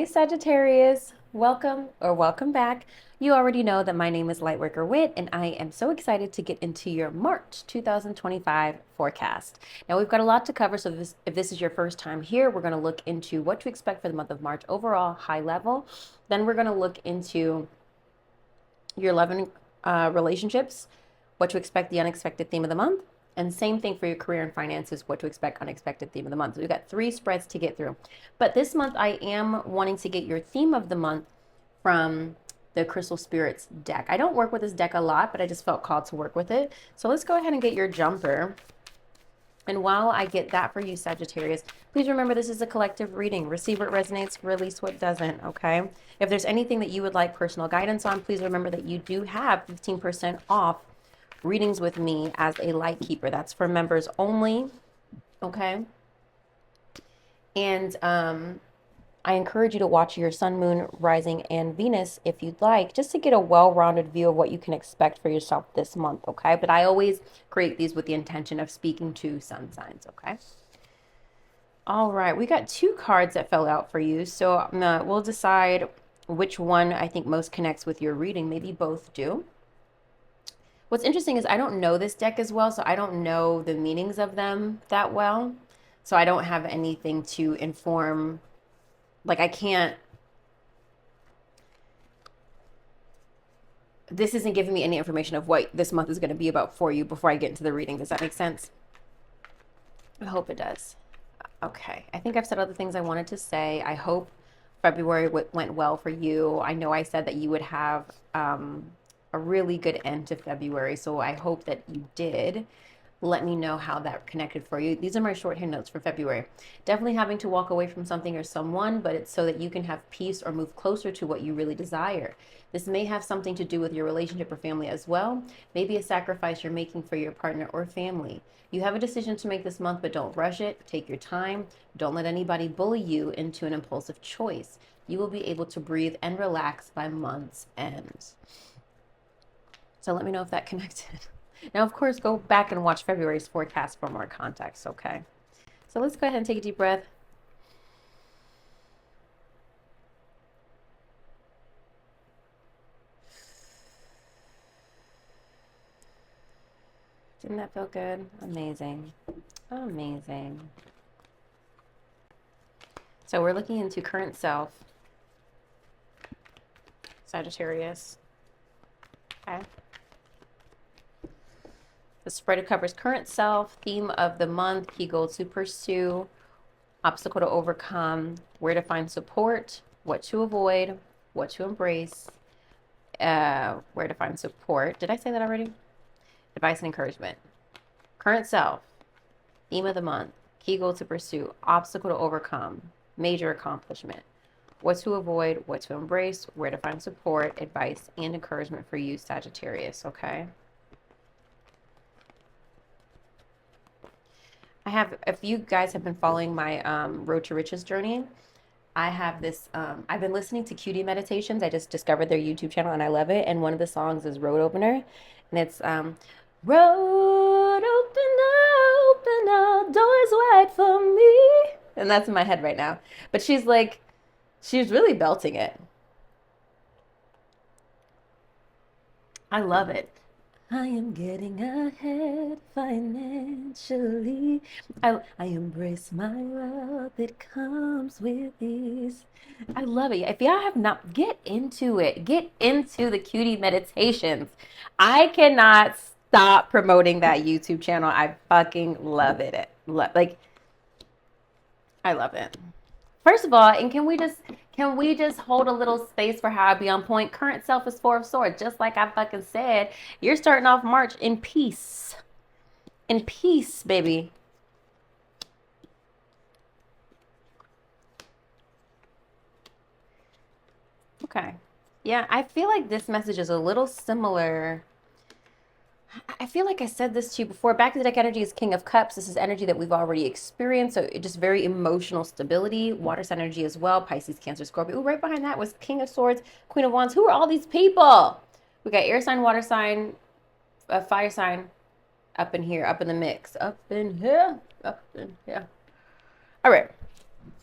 Sagittarius, welcome back. You already know that my name is Lightworker Whit, and I am so excited to get into your March 2025 forecast. Now, we've got a lot to cover, so if this is your first time here, we're going to look into what to expect for the month of March overall, high level. Then we're going to look into your 11 relationships, what to expect, the unexpected theme of the month, and same thing for your career and finances, what to expect, unexpected theme of the month. So we've got 3 spreads to get through. But this month, I am wanting to get your theme of the month from the Crystal Spirits deck. I don't work with this deck a lot, but I just felt called to work with it. So let's go ahead and get your jumper. And while I get that for you, Sagittarius, please remember this is a collective reading. Receive what resonates, release what doesn't, okay? If there's anything that you would like personal guidance on, please remember that you do have 15% off readings with me as a light keeper. That's for members only, okay? And I encourage you to watch your sun, moon, rising, and Venus if you'd like, just to get a well-rounded view of what you can expect for yourself this month, okay? But I always create these with the intention of speaking to sun signs, okay? All right, we got 2 cards that fell out for you, so we'll decide which one I think most connects with your reading. Maybe both do. What's interesting is I don't know this deck as well, so I don't know the meanings of them that well. So I don't have anything to inform, like I can't, this isn't giving me any information of what this month is going to be about for you before I get into the reading. Does that make sense? I hope it does. Okay, I think I've said all the things I wanted to say. I hope February went well for you. I know I said that you would have a really good end to February, so I hope that you did. Let me know how that connected for you. These are my shorthand notes for February. Definitely having to walk away from something or someone, but it's so that you can have peace or move closer to what you really desire. This may have something to do with your relationship or family as well. Maybe a sacrifice you're making for your partner or family. You have a decision to make this month, but don't rush it. Take your time. Don't let anybody bully you into an impulsive choice. You will be able to breathe and relax by month's end. So let me know if that connected. Now, of course, go back and watch February's forecast for more context, okay? So let's go ahead and take a deep breath. Didn't that feel good? Amazing. Amazing. So we're looking into current self, Sagittarius. Okay. The spread covers current self, theme of the month, key goal to pursue, obstacle to overcome, where to find support, what to avoid, what to embrace, where to find support. Did I say that already? Advice and encouragement. Current self, theme of the month, key goal to pursue, obstacle to overcome, major accomplishment, what to avoid, what to embrace, where to find support, advice, and encouragement for you, Sagittarius, okay? I have, if you guys have been following my Road to Riches journey, I have this, I've been listening to Cutie Meditations. I just discovered their YouTube channel and I love it. And one of the songs is Road Opener. And it's, Road open, all doors wide for me. And that's in my head right now. But she's like, she's really belting it. I love it. I am getting ahead financially. I embrace my wealth, it comes with ease. I love it. If y'all have not, get into it. Get into the Cutie Meditations. I cannot stop promoting that YouTube channel. I fucking love it. Like, I love it. First of all, and can we just hold a little space for how I be on point? Current self is 4 of Swords, just like I fucking said. You're starting off March in peace. In peace, baby. Okay. Yeah, I feel like this message is a little similar. I feel like I said this to you before. Back to the deck energy is King of Cups. This is energy that we've already experienced. So it just very emotional stability. Water sign energy as well. Pisces, Cancer, Scorpio. Ooh, right behind that was King of Swords, Queen of Wands. Who are all these people? We got air sign, water sign, fire sign up in here, up in the mix. Up in here, up in here. All right.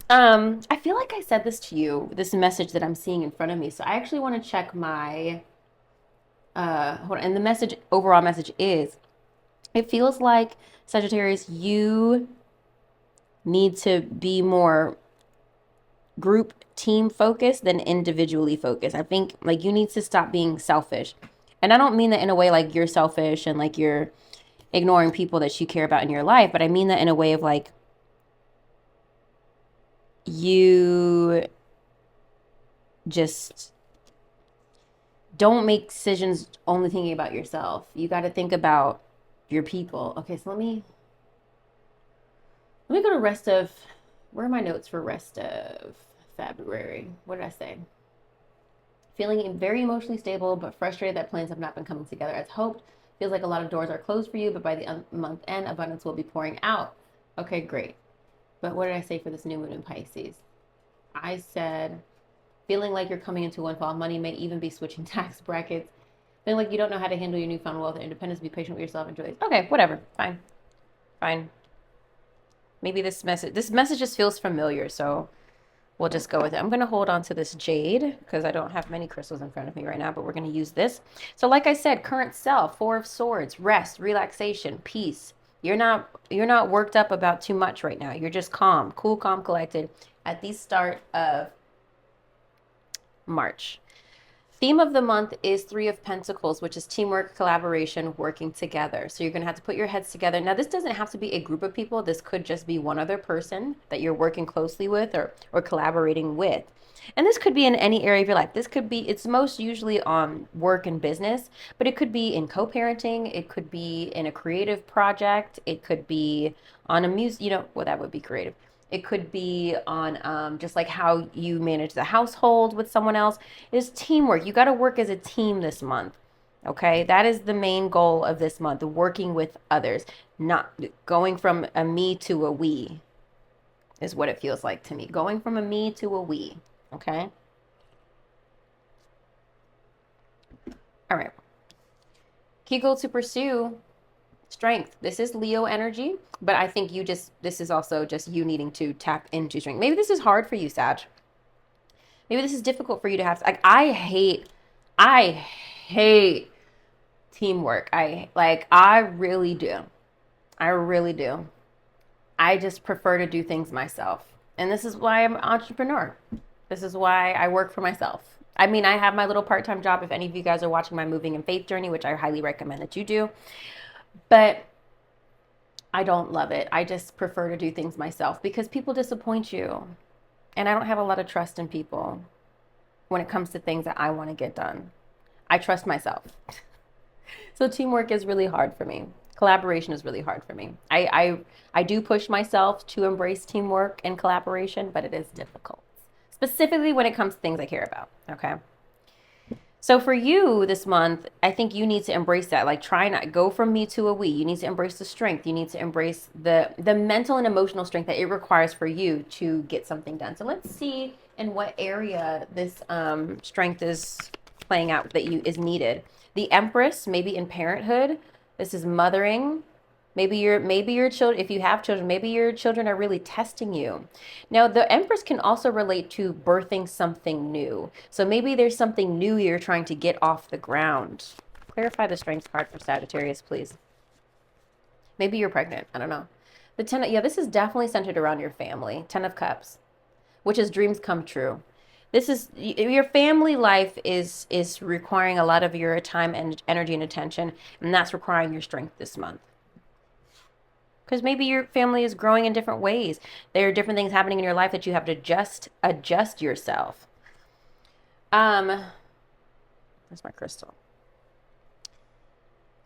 I feel like I said this to you, this message that I'm seeing in front of me. So I actually want to check my hold on. And the message, overall message is, it feels like Sagittarius, you need to be more group team focused than individually focused. I think like you need to stop being selfish. And I don't mean that in a way like you're selfish and like you're ignoring people that you care about in your life, but I mean that in a way of like you just don't make decisions only thinking about yourself. You got to think about your people. Okay, so let me go to rest of, where are my notes for rest of February? What did I say? Feeling very emotionally stable, but frustrated that plans have not been coming together as hoped. Feels like a lot of doors are closed for you, but by the month end, abundance will be pouring out. Okay, great. But what did I say for this new moon in Pisces? I said, feeling like you're coming into windfall money, may even be switching tax brackets. Feeling like you don't know how to handle your newfound wealth and independence. Be patient with yourself. Enjoy it. Okay, whatever. Fine. Fine. Maybe this message just feels familiar, so we'll just go with it. I'm going to hold on to this jade because I don't have many crystals in front of me right now, but we're going to use this. So like I said, current self, 4 of Swords, rest, relaxation, peace. You're not worked up about too much right now. You're just calm, cool, calm, collected at the start of March. Theme of the month is 3 of Pentacles, which is teamwork, collaboration, working together. So you're going to have to put your heads together. Now, this doesn't have to be a group of people. This could just be one other person that you're working closely with or collaborating with. And this could be in any area of your life. This could be, it's most usually on work and business, but it could be in co-parenting. It could be in a creative project. It could be on a music, well, that would be creative. It could be on just like how you manage the household with someone else. It's teamwork. You got to work as a team this month. Okay, that is the main goal of this month, working with others, not going from a me to a we is what it feels like to me. Going from a me to a we. Okay. All right. Key goal to pursue: strength. This is Leo energy, but I think this is also just you needing to tap into strength. Maybe this is hard for you, Sag. Maybe this is difficult for you to have. Like, I hate teamwork. I really do. I really do. I just prefer to do things myself. And this is why I'm an entrepreneur. This is why I work for myself. I mean, I have my little part-time job if any of you guys are watching my moving and faith journey, which I highly recommend that you do. But I don't love it. I just prefer to do things myself because people disappoint you. And I don't have a lot of trust in people when it comes to things that I want to get done. I trust myself. So teamwork is really hard for me. Collaboration is really hard for me. I do push myself to embrace teamwork and collaboration, but it is difficult. Specifically when it comes to things I care about. Okay. So for you this month, I think you need to embrace that. Like, try not go from me to a we. You need to embrace the strength. You need to embrace the mental and emotional strength that it requires for you to get something done. So let's see in what area this strength is playing out that is needed. The Empress, maybe in parenthood. This is mothering. Maybe your children, if you have children, maybe your children are really testing you. Now, the Empress can also relate to birthing something new. So maybe there's something new you're trying to get off the ground. Clarify the strength card for Sagittarius, please. Maybe you're pregnant. I don't know. The 10, yeah, this is definitely centered around your family. 10 of Cups, which is dreams come true. This is your family life is requiring a lot of your time and energy and attention, and that's requiring your strength this month. Because maybe your family is growing in different ways. There are different things happening in your life that you have to adjust yourself. Where's my crystal?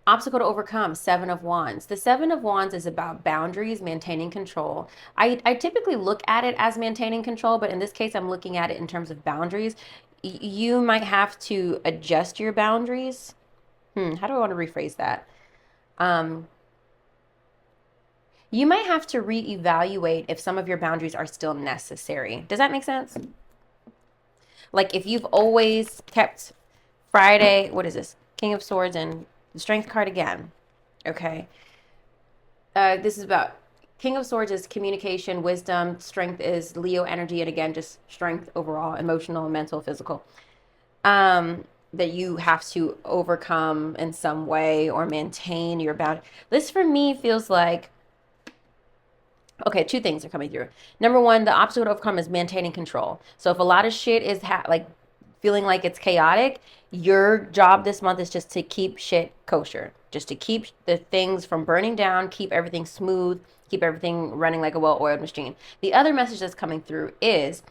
Obstacle to overcome, 7 of Wands. The 7 of Wands is about boundaries, maintaining control. I typically look at it as maintaining control, but in this case, I'm looking at it in terms of boundaries. You might have to adjust your boundaries. How do I want to rephrase that? You might have to reevaluate if some of your boundaries are still necessary. Does that make sense? Like, if you've always kept Friday, what is this? King of Swords and the Strength card again. Okay. This is about King of Swords is communication, wisdom. Strength is Leo energy, and again, just strength overall, emotional, mental, physical. That you have to overcome in some way or maintain your bound. This for me feels like, okay, two things are coming through. Number one, the obstacle to overcome is maintaining control. So if a lot of shit is like feeling like it's chaotic, your job this month is just to keep shit kosher, just to keep the things from burning down, keep everything smooth, keep everything running like a well-oiled machine. The other message that's coming through is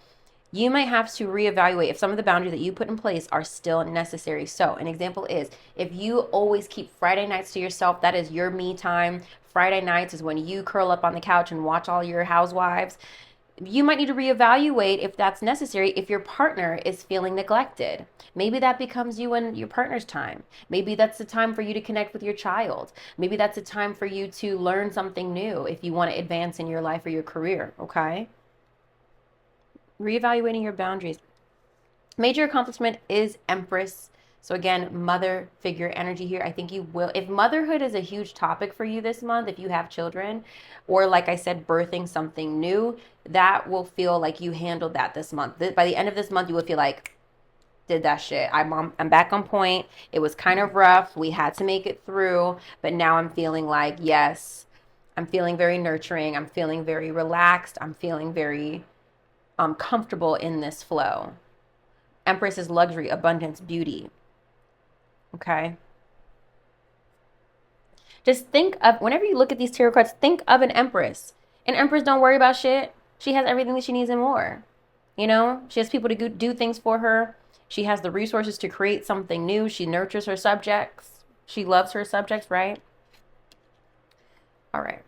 you might have to reevaluate if some of the boundaries that you put in place are still necessary. So, an example is if you always keep Friday nights to yourself, that is your me time. Friday nights is when you curl up on the couch and watch all your housewives. You might need to reevaluate if that's necessary if your partner is feeling neglected. Maybe that becomes you and your partner's time. Maybe that's the time for you to connect with your child. Maybe that's a time for you to learn something new if you want to advance in your life or your career, okay? Reevaluating your boundaries. Major accomplishment is Empress. So again, mother figure energy here. I think you will, if motherhood is a huge topic for you this month, if you have children, or like I said, birthing something new, that will feel like you handled that this month. By the end of this month, you will feel like, did that shit. I'm back on point. It was kind of rough. We had to make it through, but now I'm feeling like, yes, I'm feeling very nurturing. I'm feeling very relaxed. I'm feeling very comfortable in this flow. Empress is luxury, abundance, beauty. Okay. Just think of, whenever you look at these tarot cards, think of an empress. An empress don't worry about shit. She has everything that she needs and more. You know, she has people to do things for her. She has the resources to create something new. She nurtures her subjects. She loves her subjects, right? All right.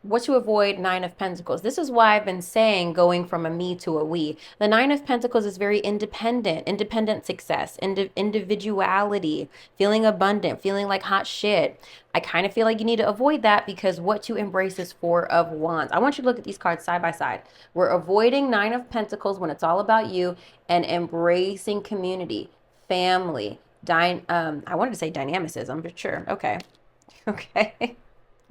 What to avoid, Nine of Pentacles. This is why I've been saying going from a me to a we. The Nine of Pentacles is very independent success, individuality, feeling abundant, feeling like hot shit. I kind of feel like you need to avoid that because what to embrace is Four of Wands. I want you to look at these cards side by side. We're avoiding Nine of Pentacles when it's all about you and embracing community, family, I wanted to say dynamicism, but sure. Okay. Okay.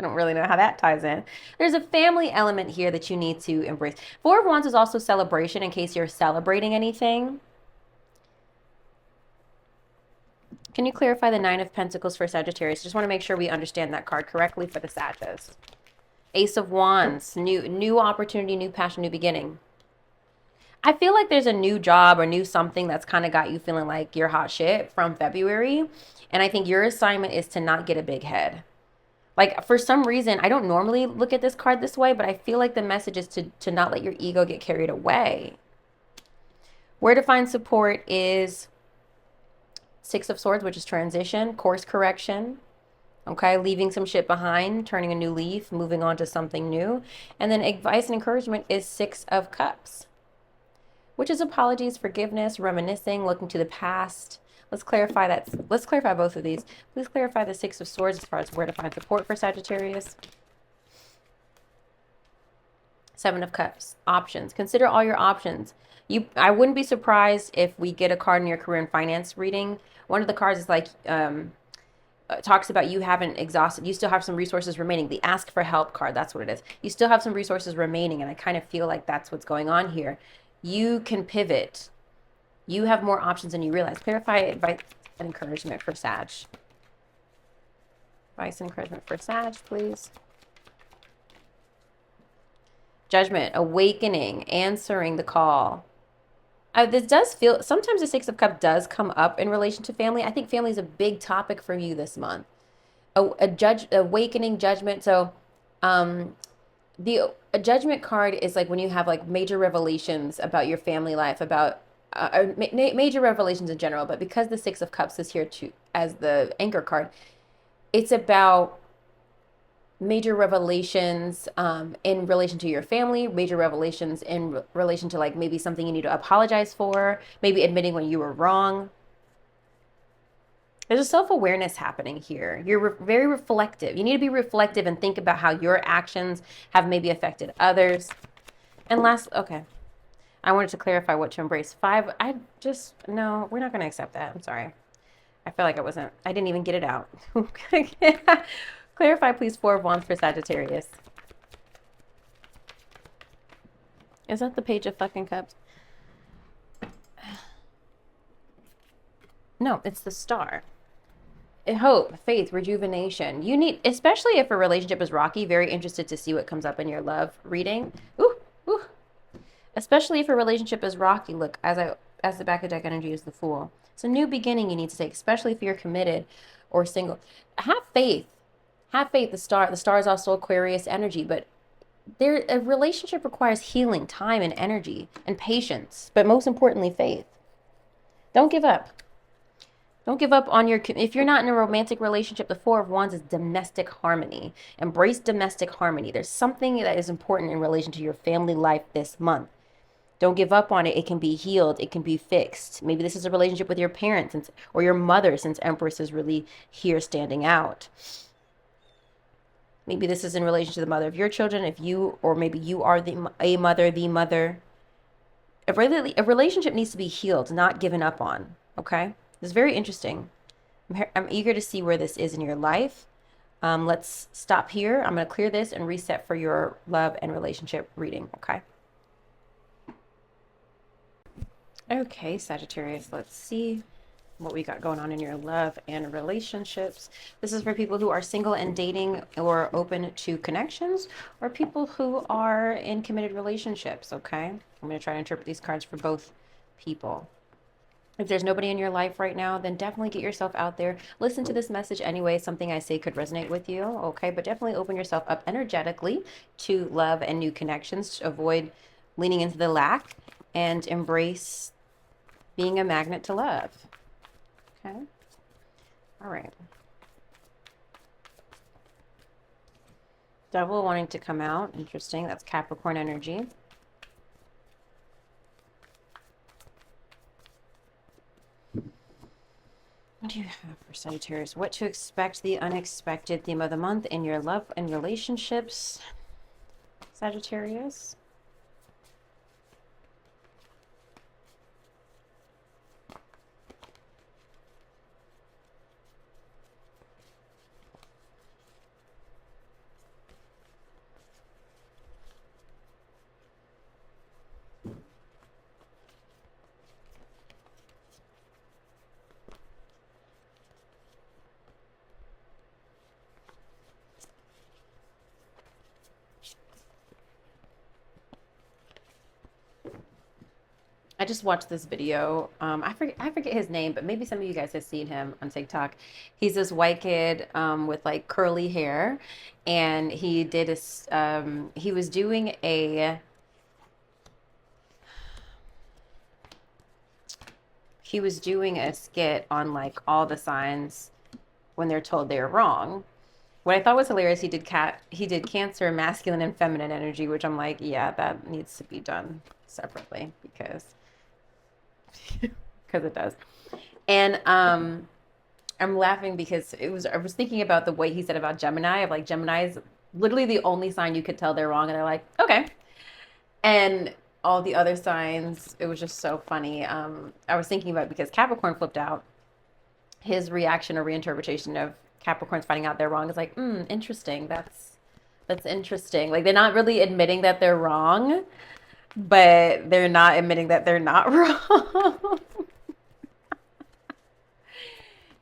I don't really know how that ties in. There's a family element here that you need to embrace. Four of Wands is also celebration in case you're celebrating anything. Can you clarify the Nine of Pentacles for Sagittarius? Just want to make sure we understand that card correctly for the Sagittarius. Ace of Wands, new opportunity, new passion, new beginning. I feel like there's a new job or new something that's kind of got you feeling like you're hot shit from February. And I think your assignment is to not get a big head. Like, for some reason, I don't normally look at this card this way, but I feel like the message is to not let your ego get carried away. Where to find support is Six of Swords, which is transition, course correction, okay? Leaving some shit behind, turning a new leaf, moving on to something new. And then advice and encouragement is Six of Cups, which is apologies, forgiveness, reminiscing, looking to the past. Let's clarify that. Let's clarify both of these. Please clarify the Six of Swords as far as where to find support for Sagittarius. Seven of Cups, options. Consider all your options. I wouldn't be surprised if we get a card in your career and finance reading. One of the cards is like, talks about you haven't exhausted. You still have some resources remaining. The ask for help card, that's what it is. You still have some resources remaining, and I kind of feel like that's what's going on here. You can pivot. You have more options than you realize. Clarify advice and encouragement for Sag. Advice and encouragement for Sag, please. Judgment, awakening, answering the call. This does feel, sometimes the Six of Cups does come up in relation to family. I think family is a big topic for you this month. Awakening, judgment. So a judgment card is like when you have like major revelations about your family life, about major revelations in general, but because the Six of Cups is here too as the anchor card, it's about major revelations in relation to your family, major revelations in relation to like maybe something you need to apologize for, maybe admitting when you were wrong. There's a self-awareness happening here. You're very reflective. You need to be reflective and think about how your actions have maybe affected others. And last, okay. I wanted to clarify what to embrace. Five, no, we're not going to accept that. I'm sorry. I feel like I didn't even get it out. Clarify, please, Four of Wands for Sagittarius. Is that the Page of fucking Cups? No, it's the Star. Hope, faith, rejuvenation. You need, especially if a relationship is rocky, very interested to see what comes up in your love reading. Ooh, ooh. Especially if a relationship is rocky. Look, as the back of deck energy is the Fool. It's a new beginning you need to take, especially if you're committed or single. Have faith. Have faith. The star is also Aquarius energy, but a relationship requires healing, time, and energy, and patience. But most importantly, faith. Don't give up. Don't give up on if you're not in a romantic relationship. The Four of Wands is domestic harmony. Embrace domestic harmony. There's something that is important in relation to your family life this month. Don't give up on it. It can be healed. It can be fixed. Maybe this is a relationship with your parents or your mother, since Empress is really here standing out. Maybe this is in relation to the mother of your children, or maybe you are the mother. A relationship needs to be healed, not given up on, okay? It's very interesting. I'm eager to see where this is in your life. Let's stop here. I'm going to clear this and reset for your love and relationship reading, okay? Okay, Sagittarius, let's see what we got going on in your love and relationships. This is for people who are single and dating or open to connections, or people who are in committed relationships, okay? I'm going to try to interpret these cards for both people. If there's nobody in your life right now, then definitely get yourself out there. Listen to this message anyway. Something I say could resonate with you, okay? But definitely open yourself up energetically to love and new connections. Avoid leaning into the lack and embrace being a magnet to love. Okay. All right. Devil wanting to come out. Interesting. That's Capricorn energy. What do you have for Sagittarius? What to expect, the unexpected theme of the month in your love and relationships, Sagittarius? I just watched this video. I forget his name, but maybe some of you guys have seen him on TikTok. He's this white kid with like curly hair, and he did he was doing a skit on like all the signs when they're told they're wrong. What I thought was hilarious, he did Cancer, masculine and feminine energy, which I'm like, yeah, that needs to be done separately because it does. And I'm laughing because I was thinking about the way he said about Gemini, of like, Gemini is literally the only sign you could tell they're wrong, and they're like, okay. And all the other signs, it was just so funny. I was thinking about it because Capricorn flipped out. His reaction or reinterpretation of Capricorns finding out they're wrong is like, interesting. That's interesting. Like, they're not really admitting that they're wrong, but they're not admitting that they're not wrong.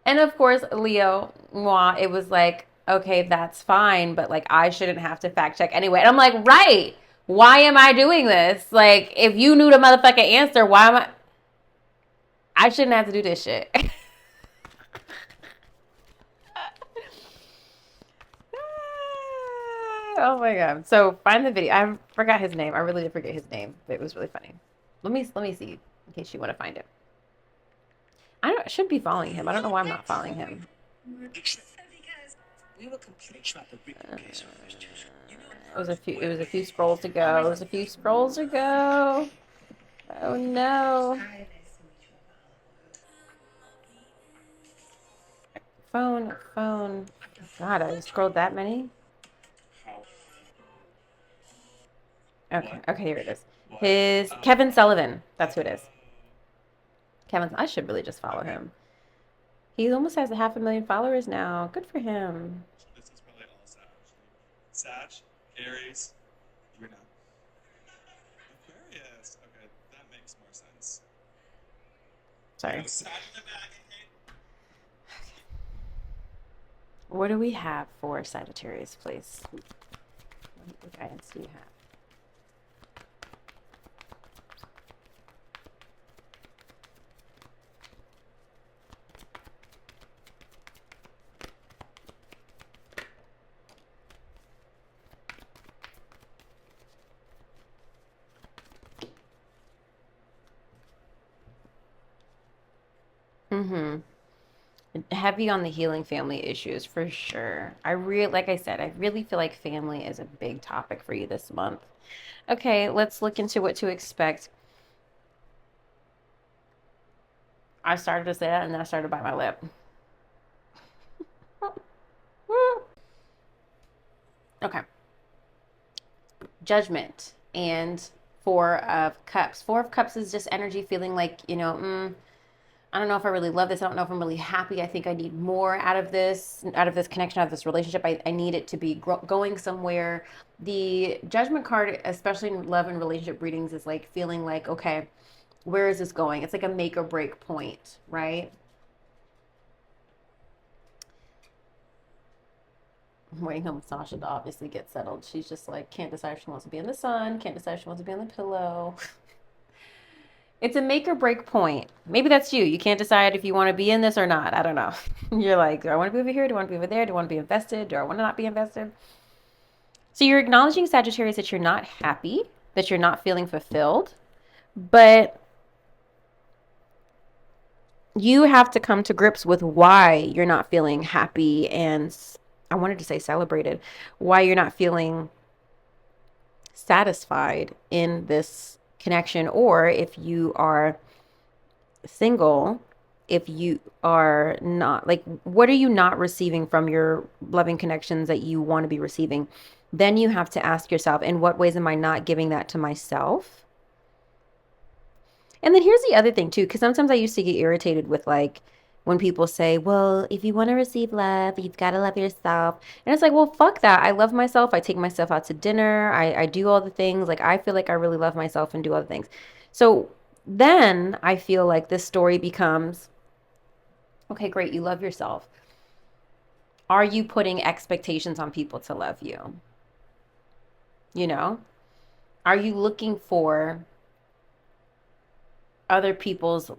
And of course, Leo, it was like, okay, that's fine, but like, I shouldn't have to fact check anyway. And I'm like, right. Why am I doing this? Like, if you knew the motherfucking answer, why am I shouldn't have to do this shit. Oh my god. So find the video. I forgot his name. I really did forget his name, but it was really funny. Let me see in case you want to find it. I should be following him. I don't know why I'm not following him. It was a few scrolls ago. Oh no. Phone. God, I scrolled that many. Okay, here it is. Kevin Sullivan. That's who it is. I should really just follow him. He almost has 500,000 followers now. Good for him. Sag, Aries, you're not. Aquarius. Okay, that makes more sense. You Sorry. know, Sag in the back, okay? What do we have for Sagittarius, please? What guidance do you have? Mm-hmm. Heavy on the healing family issues for sure. Like I said, I really feel like family is a big topic for you this month. Okay, let's look into what to expect. I started to say that and then I started to bite my lip. Okay. Judgment and Four of Cups. Four of Cups is just energy feeling like, I don't know if I really love this. I don't know if I'm really happy. I think I need more out of this connection, out of this relationship. I need it to be going somewhere. The Judgment card, especially in love and relationship readings, is like feeling like, okay, where is this going? It's like a make or break point, right? I'm waiting on Sasha to obviously get settled. She's just like, can't decide if she wants to be in the sun, can't decide if she wants to be on the pillow. It's a make or break point. Maybe that's you. You can't decide if you want to be in this or not. I don't know. You're like, do I want to be over here? Do I want to be over there? Do I want to be invested? Do I want to not be invested? So you're acknowledging, Sagittarius, that you're not happy, that you're not feeling fulfilled, but you have to come to grips with why you're not feeling happy and, I wanted to say celebrated, why you're not feeling satisfied in this connection, or if you are single, if you are not, like, what are you not receiving from your loving connections that you want to be receiving? Then you have to ask yourself, in what ways am I not giving that to myself? And then here's the other thing too, because sometimes I used to get irritated with, like, when people say, well, if you want to receive love, you've got to love yourself. And it's like, well, fuck that. I love myself. I take myself out to dinner. I do all the things. Like, I feel like I really love myself and do all the things. So then I feel like this story becomes, okay, great. You love yourself. Are you putting expectations on people to love you? You know, are you looking for other people's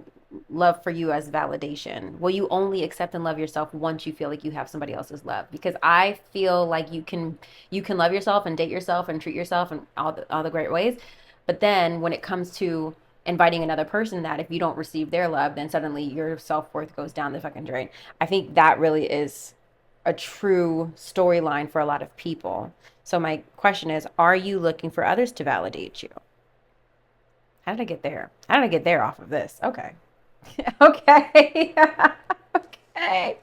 love for you as validation? Will you only accept and love yourself once you feel like you have somebody else's love? Because I feel like you can love yourself and date yourself and treat yourself in all the great ways. But then when it comes to inviting another person, that if you don't receive their love, then suddenly your self-worth goes down the fucking drain. I think that really is a true storyline for a lot of people. So my question is, are you looking for others to validate you? How did I get there? How did I get there off of this? Okay. Okay. Okay.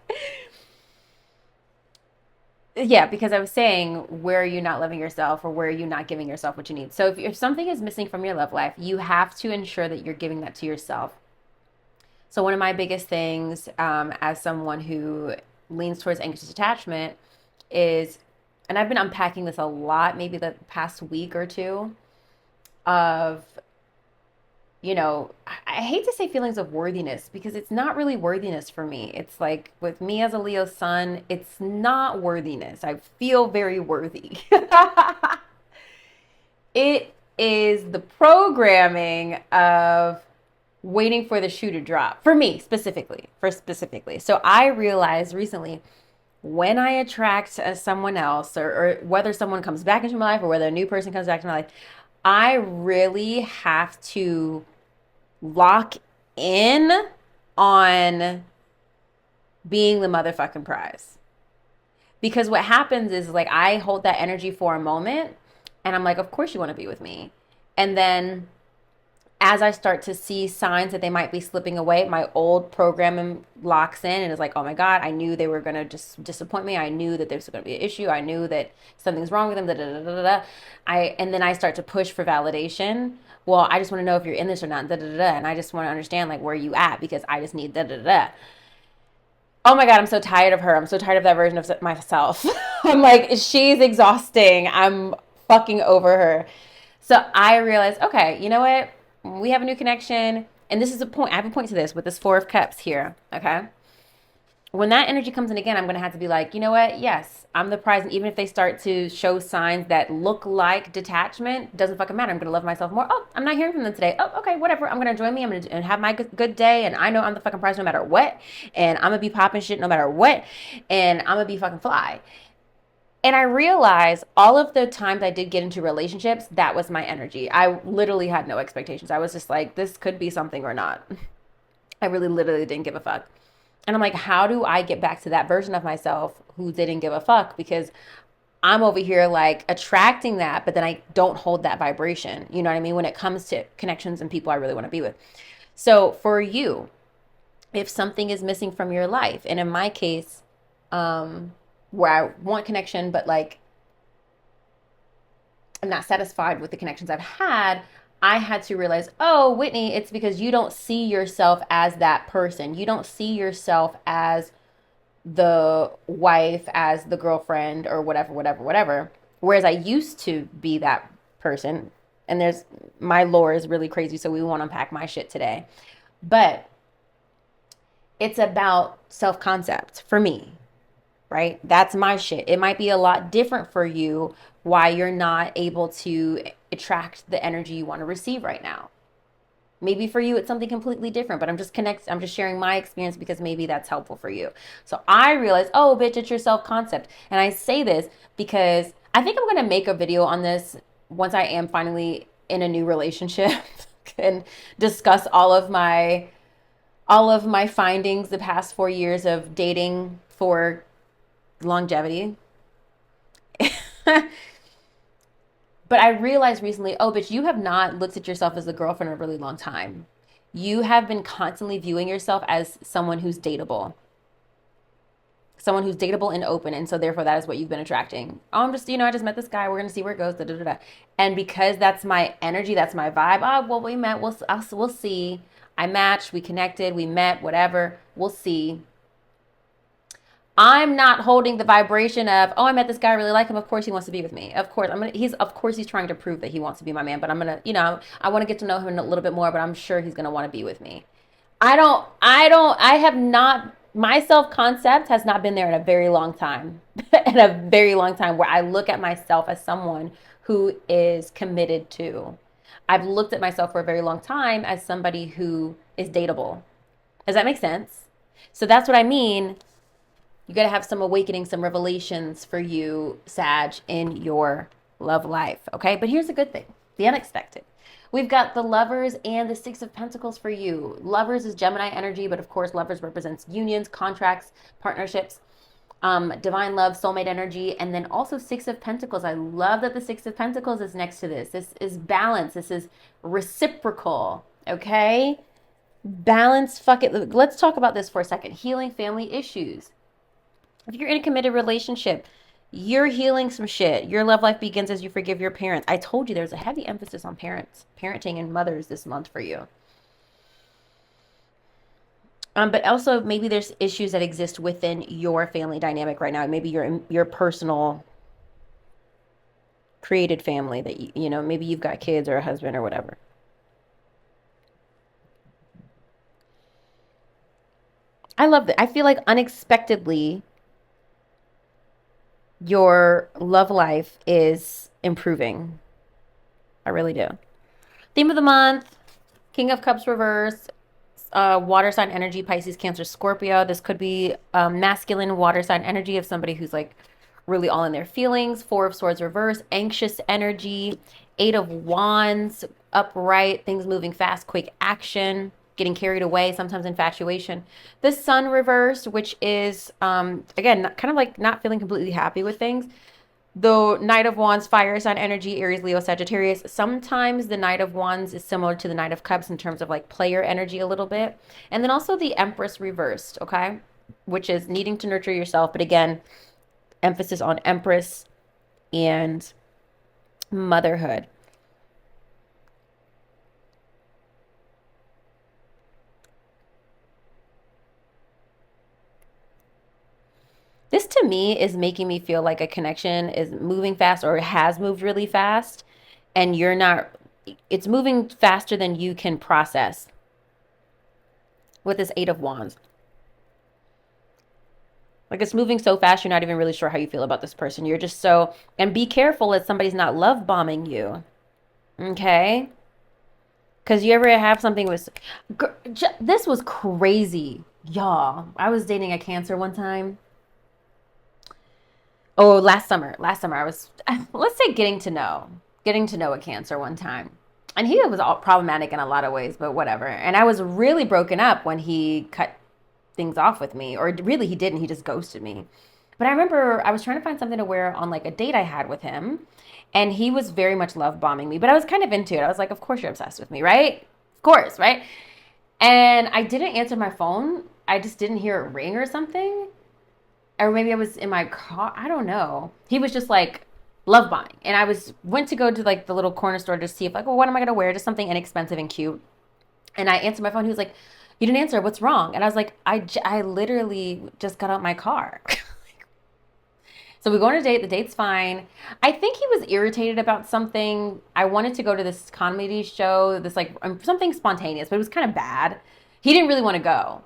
Yeah, because I was saying, where are you not loving yourself, or where are you not giving yourself what you need? So if something is missing from your love life, you have to ensure that you're giving that to yourself. So one of my biggest things, as someone who leans towards anxious attachment, is, and I've been unpacking this a lot, maybe the past week or two, of, I hate to say feelings of worthiness, because it's not really worthiness for me. It's like, with me as a Leo sun, it's not worthiness. I feel very worthy. It is the programming of waiting for the shoe to drop, for me specifically. So I realized recently, when I attract someone else, or whether someone comes back into my life or whether a new person comes back to my life, I really have to lock in on being the motherfucking prize. Because what happens is, like, I hold that energy for a moment and I'm like, of course you want to be with me. And then as I start to see signs that they might be slipping away, my old programming locks in and is like, oh my God, I knew they were going to just disappoint me. I knew that there was going to be an issue. I knew that something's wrong with them. Da, da, da, da, da. And then I start to push for validation. Well, I just want to know if you're in this or not. Da, da, da, da. And I just want to understand, like, where you at, because I just need da, da, da, da. Oh my God, I'm so tired of her. I'm so tired of that version of myself. I'm like, she's exhausting. I'm fucking over her. So I realized, okay, you know what? We have a new connection. And this is a point. I have a point to this with this Four of Cups here. Okay. When that energy comes in again, I'm going to have to be like, you know what? Yes, I'm the prize. And even if they start to show signs that look like detachment, doesn't fucking matter. I'm going to love myself more. Oh, I'm not hearing from them today. Oh, okay, whatever. I'm going to join me. I'm going to have my good day. And I know I'm the fucking prize no matter what. And I'm going to be popping shit no matter what. And I'm going to be fucking fly. And I realized all of the times I did get into relationships, that was my energy. I literally had no expectations. I was just like, this could be something or not. I really literally didn't give a fuck. And I'm like, how do I get back to that version of myself who didn't give a fuck? Because I'm over here like attracting that, but then I don't hold that vibration. You know what I mean? When it comes to connections and people I really want to be with. So for you, if something is missing from your life, and in my case, where I want connection, but like I'm not satisfied with the connections I've had, I had to realize, oh, Whitney, it's because you don't see yourself as that person. You don't see yourself as the wife, as the girlfriend, or whatever, whatever, whatever. Whereas I used to be that person. And there's my lore is really crazy, so we won't unpack my shit today. But it's about self concept for me, right? That's my shit. It might be a lot different for you why you're not able to attract the energy you want to receive right now. Maybe for you it's something completely different, but I'm just sharing my experience because maybe that's helpful for you. So I realized, oh bitch, it's your self-concept. And I say this because I think I'm gonna make a video on this once I am finally in a new relationship and discuss all of my findings the past 4 years of dating for longevity. But I realized recently, oh, but you have not looked at yourself as a girlfriend in a really long time. You have been constantly viewing yourself as someone who's dateable and open. And so therefore that is what you've been attracting. Oh, I'm just, I just met this guy. We're going to see where it goes. Da, da, da, da. And because that's my energy, that's my vibe. Oh, well, we met. We'll see. I matched. We connected. We met, whatever. We'll see. I'm not holding the vibration of, oh, I met this guy, I really like him. Of course he wants to be with me. Of course, he's trying to prove that he wants to be my man, but I'm gonna, I want to get to know him a little bit more, but I'm sure he's gonna want to be with me. I have not, my self concept has not been there in a very long time. In a very long time, where I look at myself as someone who is committed to. I've looked at myself for a very long time as somebody who is dateable. Does that make sense? So that's what I mean. You got to have some awakening, some revelations for you, Sag, in your love life. Okay. But here's the good thing, the unexpected. We've got the Lovers and the Six of Pentacles for you. Lovers is Gemini energy, but of course, Lovers represents unions, contracts, partnerships, divine love, soulmate energy, and then also Six of Pentacles. I love that the Six of Pentacles is next to this. This is balance. This is reciprocal. Okay. Balance. Fuck it. Let's talk about this for a second. Healing family issues. If you're in a committed relationship, you're healing some shit. Your love life begins as you forgive your parents. I told you there's a heavy emphasis on parenting and mothers this month for you. But also maybe there's issues that exist within your family dynamic right now. Maybe your personal created family that maybe you've got kids or a husband or whatever. I love that. I feel like unexpectedly your love life is improving. I really do. Theme of the month, King of Cups reverse, water sign energy, Pisces, Cancer, Scorpio. This could be masculine water sign energy of somebody who's like really all in their feelings. Four of Swords reverse, anxious energy, Eight of Wands, upright, things moving fast, quick action, getting carried away, sometimes infatuation. The Sun reversed, which is, again, kind of like not feeling completely happy with things. The Knight of Wands, fire sign energy, Aries, Leo, Sagittarius. Sometimes the Knight of Wands is similar to the Knight of Cups in terms of like player energy a little bit. And then also the Empress reversed, okay? Which is needing to nurture yourself. But again, emphasis on Empress and motherhood. to me is making me feel like a connection is moving fast or has moved really fast, and you're not, it's moving faster than you can process with this Eight of Wands. Like it's moving so fast, you're not even really sure how you feel about this person. You're just so, and be careful that somebody's not love bombing you. Okay? Because you ever have something with, this was crazy, y'all. I was dating a Cancer one time. Oh, last summer. Last summer, I was, let's say, getting to know a Cancer one time. And he was all problematic in a lot of ways, but whatever. And I was really broken up when he cut things off with me, or really he didn't. He just ghosted me. But I remember I was trying to find something to wear on like a date I had with him, and he was very much love bombing me. But I was kind of into it. I was like, of course you're obsessed with me, right? Of course, right? And I didn't answer my phone. I just didn't hear it ring or something. Or maybe I was in my car. I don't know. He was just like love bombing. And I went to go to like the little corner store to see if like, well, what am I going to wear? Just something inexpensive and cute. And I answered my phone. He was like, you didn't answer. What's wrong? And I was like, I literally just got out my car. So we go on a date. The date's fine. I think he was irritated about something. I wanted to go to this comedy show, this like something spontaneous, but it was kind of bad. He didn't really want to go,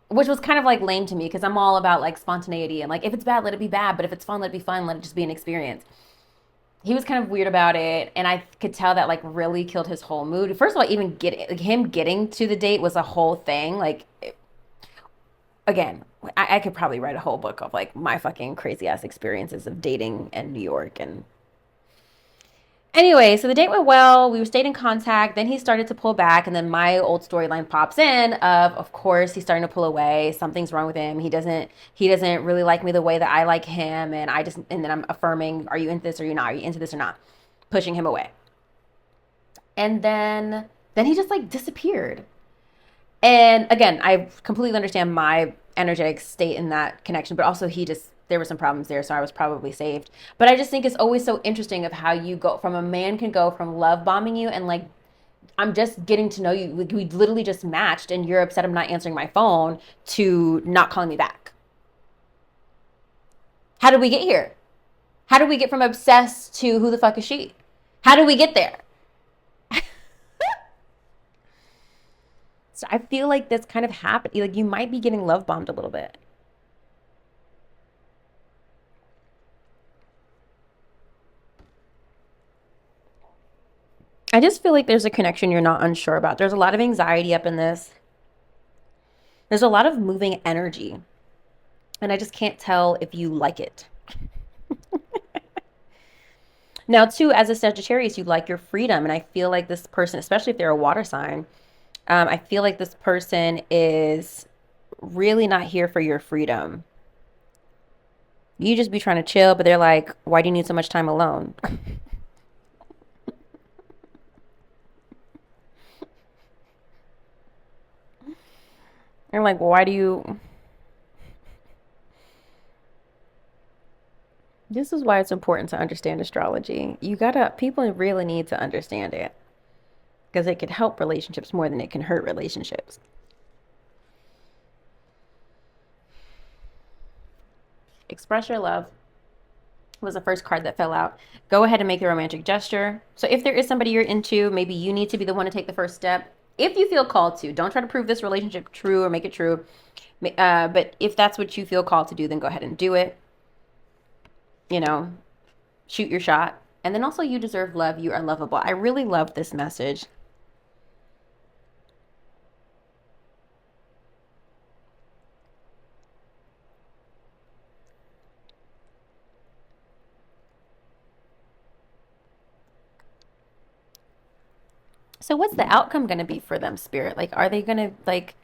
which was kind of like lame to me because I'm all about like spontaneity and like if it's bad, let it be bad. But if it's fun, let it be fun. Let it just be an experience. He was kind of weird about it, and I could tell that like really killed his whole mood. First of all, even him getting to the date was a whole thing. Like, again, I could probably write a whole book of like my fucking crazy ass experiences of dating in New York. And anyway, so the date went well. We stayed in contact. Then he started to pull back, and then my old storyline pops in of course, he's starting to pull away. Something's wrong with him. He doesn't really like me the way that I like him, and then I'm affirming, are you into this or you're not? Are you into this or not? Pushing him away. And then he just like disappeared. And again, I completely understand my energetic state in that connection, but also there were some problems there, so I was probably saved. But I just think it's always so interesting of how you go from a man can go from love bombing you and like, I'm just getting to know you. Like, we literally just matched and you're upset I'm not answering my phone to not calling me back. How did we get here? How did we get from obsessed to who the fuck is she? How did we get there? So I feel like that's kind of happening. Like you might be getting love bombed a little bit. I just feel like there's a connection you're not unsure about. There's a lot of anxiety up in this. There's a lot of moving energy. And I just can't tell if you like it. Now, too, as a Sagittarius, you like your freedom. And I feel like this person, especially if they're a water sign, I feel like this person is really not here for your freedom. You just be trying to chill, but they're like, why do you need so much time alone? They're like, why do you... This is why it's important to understand astrology. People really need to understand it because it could help relationships more than it can hurt relationships. Express your love was the first card that fell out. Go ahead and make the romantic gesture. So if there is somebody you're into, maybe you need to be the one to take the first step. If you feel called to, don't try to prove this relationship true or make it true. But if that's what you feel called to do, then go ahead and do it. Shoot your shot. And then also, you deserve love. You are lovable. I really love this message. So what's the outcome going to be for them, Spirit? Like, are they going to, like,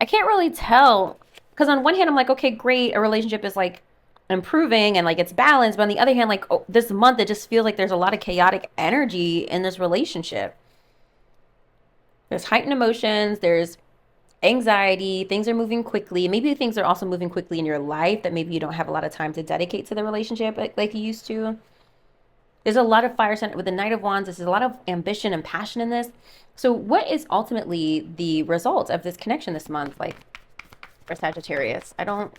I can't really tell. Because on one hand, I'm like, okay, great. A relationship is like improving and like it's balanced. But on the other hand, like this month, it just feels like there's a lot of chaotic energy in this relationship. There's heightened emotions. There's anxiety. Things are moving quickly. Maybe things are also moving quickly in your life that maybe you don't have a lot of time to dedicate to the relationship like you used to. There's a lot of fire sign with the Knight of Wands. There's a lot of ambition and passion in this. So what is ultimately the result of this connection this month, like for Sagittarius? I don't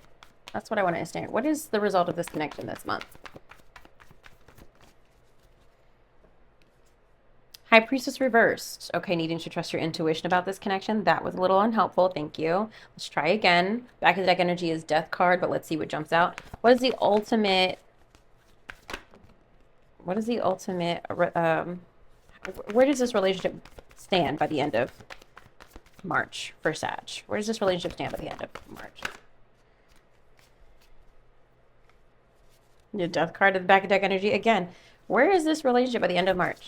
That's what I want to understand. What is the result of this connection this month? High Priestess reversed. Okay, needing to trust your intuition about this connection. That was a little unhelpful. Thank you. Let's try again. Back of the deck energy is Death card, but let's see what jumps out. What is the ultimate? What is the ultimate? Where does this relationship stand by the end of March for Sag? Where does this relationship stand by the end of March? The Death card at the back of deck energy again. Where is this relationship by the end of March?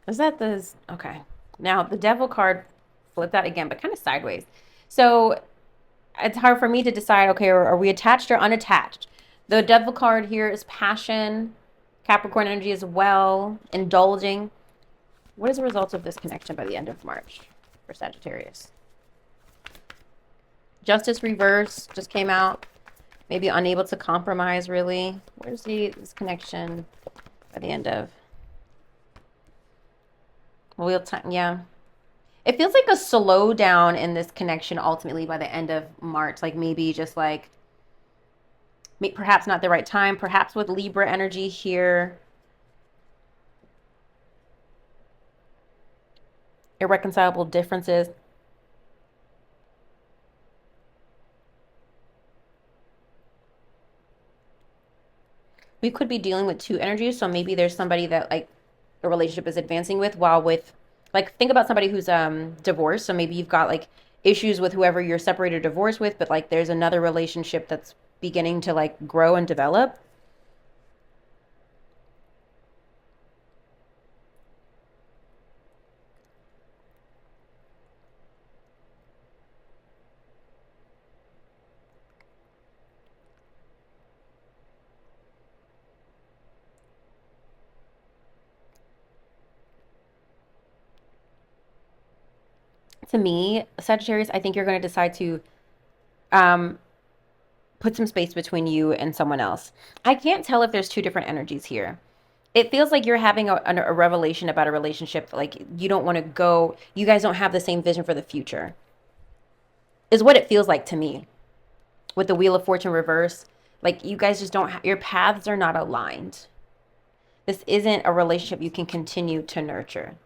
Is that the okay? Now the Devil card flipped that again, but kind of sideways. So it's hard for me to decide. Okay, are we attached or unattached? The Devil card here is passion, Capricorn energy as well, indulging. What is the result of this connection by the end of March for Sagittarius? Justice reverse just came out. Maybe unable to compromise, really. Where's this connection by the end of? Wheel time, yeah. It feels like a slowdown in this connection ultimately by the end of March. Like maybe just like, perhaps not the right time. Perhaps with Libra energy here. Irreconcilable differences. We could be dealing with two energies. So maybe there's somebody that like a relationship is advancing with, while with like think about somebody who's divorced. So maybe you've got like issues with whoever you're separated or divorced with, but like there's another relationship that's beginning to like grow and develop. To me, Sagittarius, I think you're going to decide to um, put some space between you and someone else. I can't tell if there's two different energies here. It feels like you're having a revelation about a relationship. Like you don't want to go, you guys don't have the same vision for the future, is what it feels like to me with the Wheel of Fortune reverse. Like you guys just don't, your paths are not aligned. This isn't a relationship you can continue to nurture.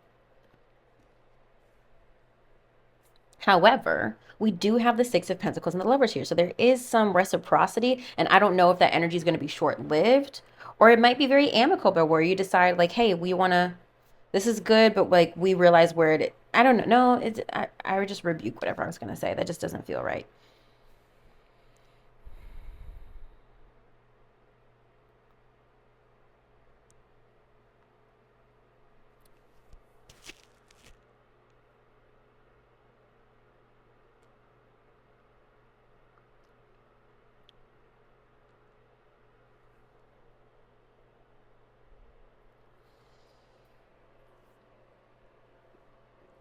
However, we do have the Six of Pentacles and the Lovers here. So there is some reciprocity. And I don't know if that energy is going to be short lived, or it might be very amicable where you decide, like, hey, we want to, this is good, but like we realize where it, I don't know. No, I would just rebuke whatever I was going to say. That just doesn't feel right.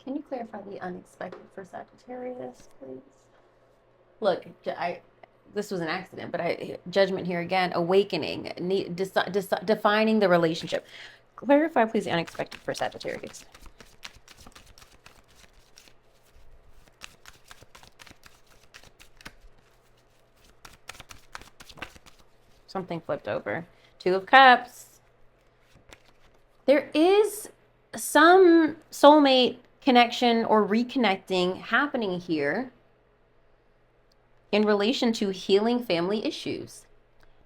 Can you clarify the unexpected for Sagittarius, please? Look, this was an accident, but judgment here again, awakening, defining the relationship. Clarify, please, the unexpected for Sagittarius. Something flipped over. Two of Cups. There is some soulmate connection or reconnecting happening here in relation to healing family issues.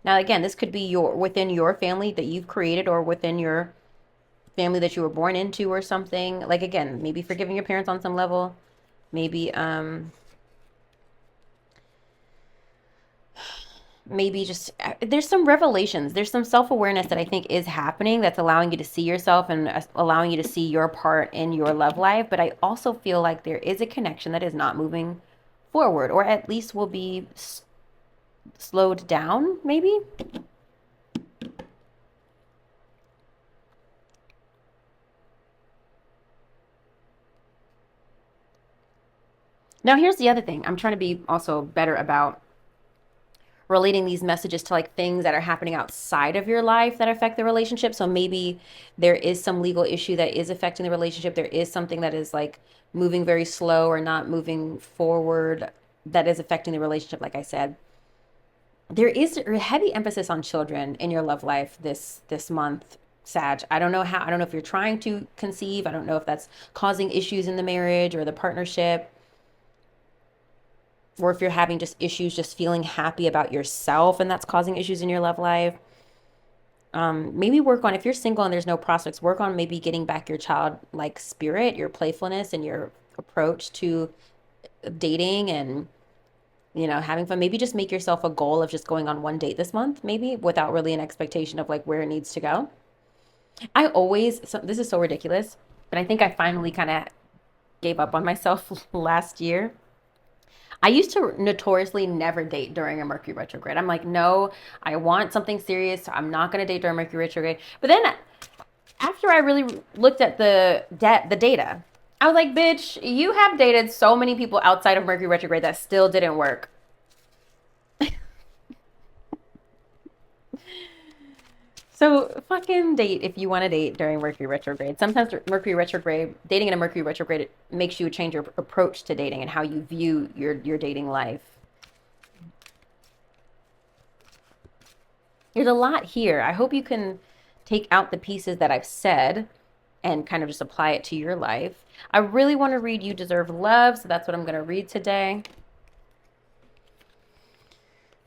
Now, again, this could be within your family that you've created, or within your family that you were born into, or something. Like, again, maybe forgiving your parents on some level. Maybe maybe just there's some revelations, there's some self-awareness that I think is happening that's allowing you to see yourself and allowing you to see your part in your love life. But I also feel like there is a connection that is not moving forward, or at least will be slowed down, maybe. Now here's the other thing I'm trying to be also better about. relating these messages to like things that are happening outside of your life that affect the relationship. So maybe there is some legal issue that is affecting the relationship. There is something that is like moving very slow or not moving forward that is affecting the relationship, like I said. There is a heavy emphasis on children in your love life this month, Sag. I don't know how. I don't know if you're trying to conceive. I don't know if that's causing issues in the marriage or the partnership, or if you're having just issues just feeling happy about yourself and that's causing issues in your love life. Maybe work on, if you're single and there's no prospects, work on maybe getting back your childlike spirit, your playfulness, and your approach to dating and having fun. Maybe just make yourself a goal of just going on one date this month, maybe without really an expectation of like where it needs to go. I always, so this is so ridiculous, but I think I finally kind of gave up on myself last year. I used to notoriously never date during a Mercury retrograde. I'm like, no, I want something serious. So I'm not going to date during Mercury retrograde. But then after I really looked at the data, I was like, bitch, you have dated so many people outside of Mercury retrograde that still didn't work. So fucking date if you want to date during Mercury retrograde. Sometimes Mercury retrograde, dating in a Mercury retrograde makes you change your approach to dating and how you view your dating life. There's a lot here. I hope you can take out the pieces that I've said and kind of just apply it to your life. I really want to read You Deserve Love, so that's what I'm going to read today.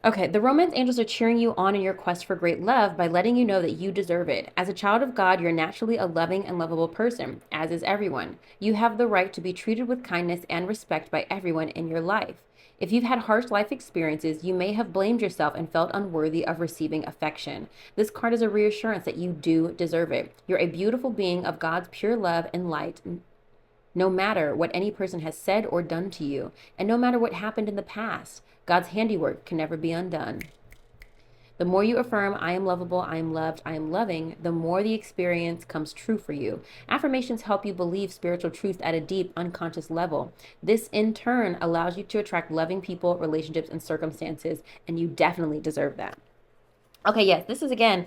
Okay, the romance angels are cheering you on in your quest for great love by letting you know that you deserve it. As a child of God, you're naturally a loving and lovable person, as is everyone. You have the right to be treated with kindness and respect by everyone in your life. If you've had harsh life experiences, you may have blamed yourself and felt unworthy of receiving affection. This card is a reassurance that you do deserve it. You're a beautiful being of God's pure love and light, no matter what any person has said or done to you, and no matter what happened in the past. God's handiwork can never be undone. The more you affirm, I am lovable, I am loved, I am loving, the more the experience comes true for you. Affirmations help you believe spiritual truth at a deep, unconscious level. This, in turn, allows you to attract loving people, relationships, and circumstances, and you definitely deserve that. Okay, yes, this is again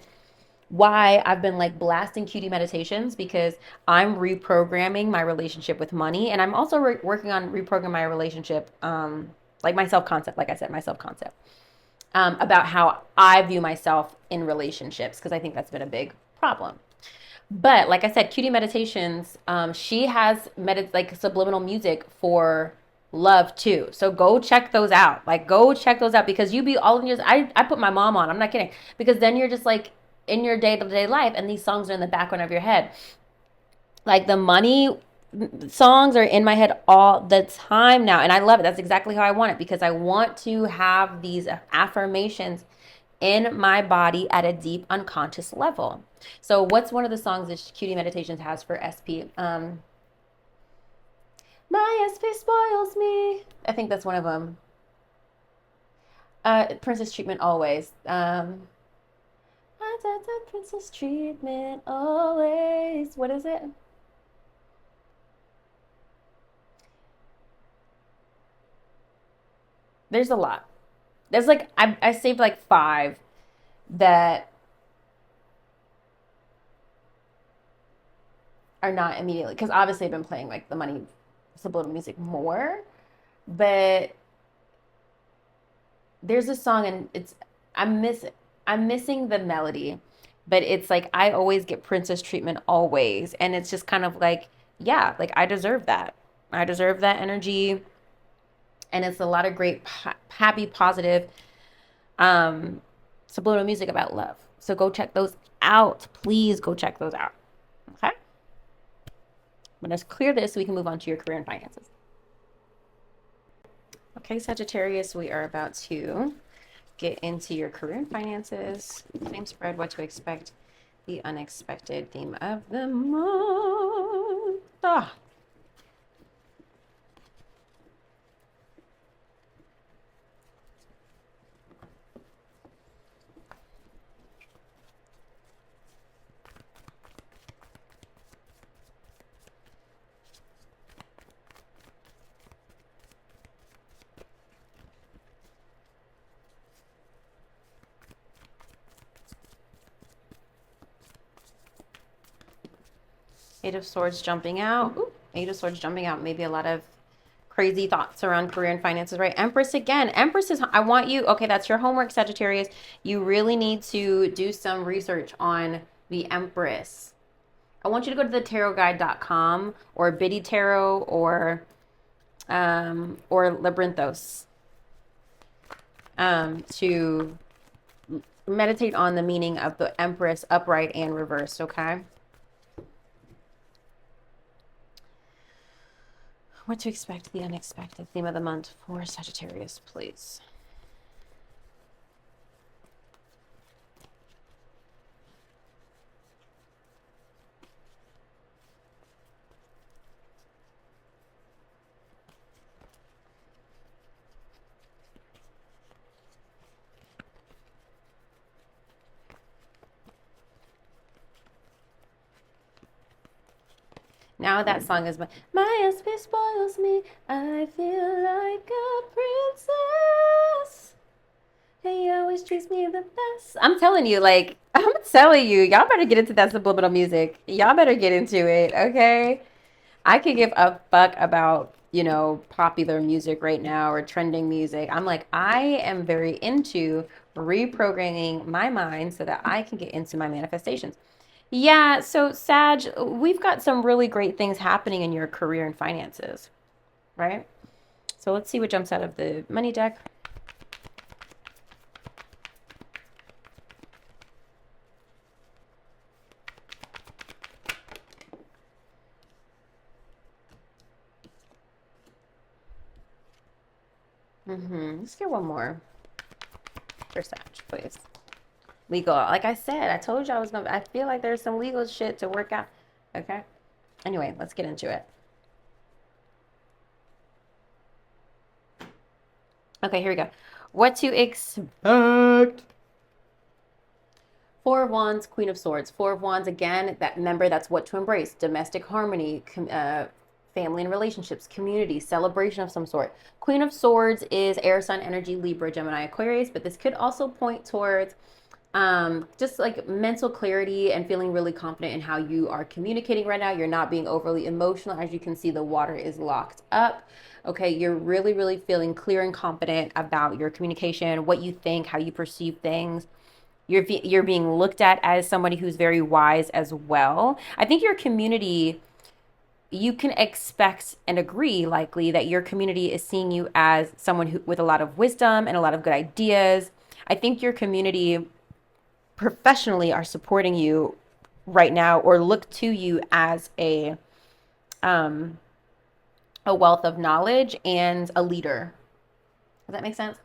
why I've been like blasting cutie meditations, because I'm reprogramming my relationship with money, and I'm also working on reprogramming my relationship, like my self concept, like I said, my self concept, about how I view myself in relationships, because I think that's been a big problem. But like I said, cutie meditations, she has like subliminal music for love too. So go check those out. Like go check those out, because you be all in yours. I put my mom on. I'm not kidding. Because then you're just like in your day-to-day life and these songs are in the background of your head. Like the money songs are in my head all the time now, and I love it. That's exactly how I want it, because I want to have these affirmations in my body at a deep unconscious level. So what's one of the songs that Cutie Meditations has for SP? My SP spoils me. I think that's one of them. Princess Treatment Always. Princess Treatment Always. What is it? There's a lot. There's like I saved like 5 that are not immediately, because obviously I've been playing like the money subliminal music more, but there's a song and I'm missing the melody, but it's like I always get princess treatment always, and it's just kind of like, yeah, like I deserve that. I deserve that energy, and it's a lot of great happy positive subliminal music about love. So go check those out. Please go check those out. Okay? But let's clear this so we can move on to your career and finances. Okay, Sagittarius, we are about to get into your career and finances. Same spread, what to expect, the unexpected theme of the month. Ah. Eight of Swords jumping out. Ooh, Eight of Swords jumping out. Maybe a lot of crazy thoughts around career and finances, right? Empress again. Empress is, I want you, okay, that's your homework, Sagittarius. You really need to do some research on the Empress. I want you to go to the tarotguide.com or Biddy Tarot or Labyrinthos to meditate on the meaning of the Empress upright and reversed, okay? What to expect, the unexpected theme of the month for Sagittarius, please. Now that song is my husband spoils me. I feel like a princess. He always treats me the best. I'm telling you, like, I'm telling you, y'all better get into that subliminal music. Y'all better get into it, okay? I could give a fuck about, you know, popular music right now or trending music. I'm like, I am very into reprogramming my mind so that I can get into my manifestations. Yeah, so Sag, we've got some really great things happening in your career and finances, right? So let's see what jumps out of the money deck. Let's get one more for Sag, please. Legal. Like I said, I told you I feel like there's some legal shit to work out. Okay. Anyway, let's get into it. Okay, here we go. What to expect? Four of Wands, Queen of Swords. Four of Wands, again, that's what to embrace. Domestic harmony, family and relationships, community, celebration of some sort. Queen of Swords is air sign energy, Libra, Gemini, Aquarius, but this could also point towards just like mental clarity and feeling really confident in how you are communicating right now. You're not being overly emotional. As you can see, the water is locked up. Okay, you're really, really feeling clear and confident about your communication, what you think, how you perceive things. You're being looked at as somebody who's very wise as well. I think your community, you can expect and agree likely that your community is seeing you as someone who with a lot of wisdom and a lot of good ideas. I think your community professionally are supporting you right now or look to you as a wealth of knowledge and a leader. Does that make sense?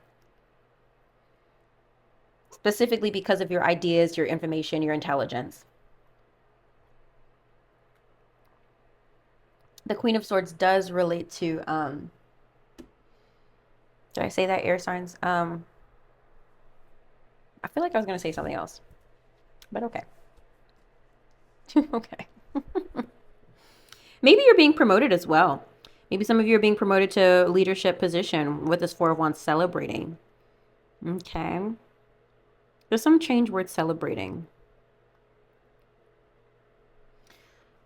Specifically because of your ideas, your information, your intelligence. The Queen of Swords does relate to did I say that, air signs? I feel like I was going to say something else, but okay. Okay. Maybe you're being promoted as well. Maybe some of you are being promoted to leadership position with this Four of Wands celebrating. Okay. There's some change worth celebrating.